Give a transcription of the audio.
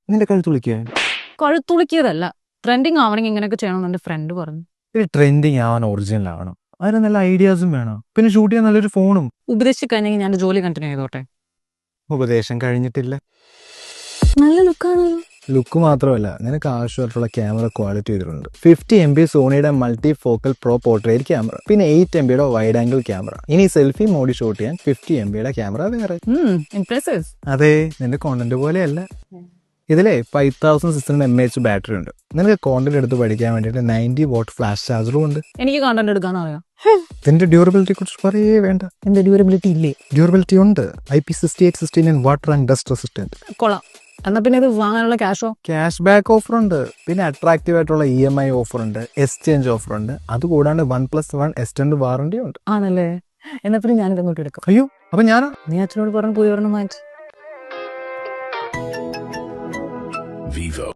നിന്റെ കഴുത്തുളിക്കാൻ കഴുത്തുളിക്കിയതല്ല, ട്രെൻഡിങ് ആവണമെങ്കിൽ ഇങ്ങനെയൊക്കെ ചെയ്യണമെന്ന് എന്റെ ഫ്രണ്ട് പറഞ്ഞു. ഇത് ട്രെൻഡിങ് ആവാൻ ഒറിജിനൽ ആവണം, അതിന് നല്ല ഐഡിയാസും വേണം, പിന്നെ ഷൂട്ട് ചെയ്യാൻ നല്ലൊരു ഫോണും. ഉപദേശിച്ച് കഴിഞ്ഞെങ്കിൽ ഞാൻ ജോലി കണ്ടിന്യൂ ചെയ്തോട്ടെ. ഉപദേശം കഴിഞ്ഞിട്ടില്ല. നല്ല ലുക്കാണ്. ലുക്ക് മാത്രമല്ല, നിനക്ക് ആവശ്യമായിട്ടുള്ള ക്യാമറ ക്വാളിറ്റി ഇതിലുണ്ട്. 50 MB സോണിയുടെ multi focal pro portrait camera, പിന്നെ 8 MB വൈഡ് ആംഗിൾ ക്യാമറ. ഇനി സെൽഫി മോഡി ഷൂട്ട് ചെയ്യാൻ 50 MB ക്യാമറ വേറെ. ഇംപ്രസീവ്. അതെ, നിന്റെ കോണ്ടന്റ് പോലെയല്ല. ഇതിലെ 5600 mAh ബാറ്ററി ഉണ്ട്. നിനക്ക് കോണ്ടന്റ് എടുത്ത് പഠിക്കാൻ വേണ്ടിയിട്ട് 90 വാട്ട് ഫ്ലാഷ് ചാർജറും ഉണ്ട്. എനിക്ക് കണ്ടന്റ് എടുക്കാൻ അറിയാം. ഇതിന്റെ ഡ്യൂറബിലിറ്റിയെ കുറിച്ച് പറയേ വേണ്ട. എന്റെ ഡ്യൂറബിലിറ്റി ഇല്ലേ? ഡ്യൂറബിലിറ്റി ഉണ്ട്. IP6816 water and dust resistant. കൊള്ളാം. എന്നാ പിന്നെ ഇത് വാങ്ങാനുള്ള ക്യാഷോ? ക്യാഷ് ബാക്ക് ഓഫർ ഉണ്ട്, പിന്നെ അട്രാക്റ്റീവ് ആയിട്ടുള്ള EMI ഓഫർ ഉണ്ട്, എക്സ്ചേഞ്ച് ഓഫർ ഉണ്ട്. അതുകൂടാണ്ട് 1+1 എക്സ്റ്റൻഡ് വാറന്റി ഉണ്ട്. ആണല്ലേ? എന്നാ പിന്നെ ഞാനിത് അങ്ങോട്ട് എടുക്കാം. അയ്യോ, അപ്പൊ ഞാനാ? നീ അച്ഛനോട് പറഞ്ഞു പോയി ഒരെണ്ണം വാങ്ങിച്ചു. Vivo.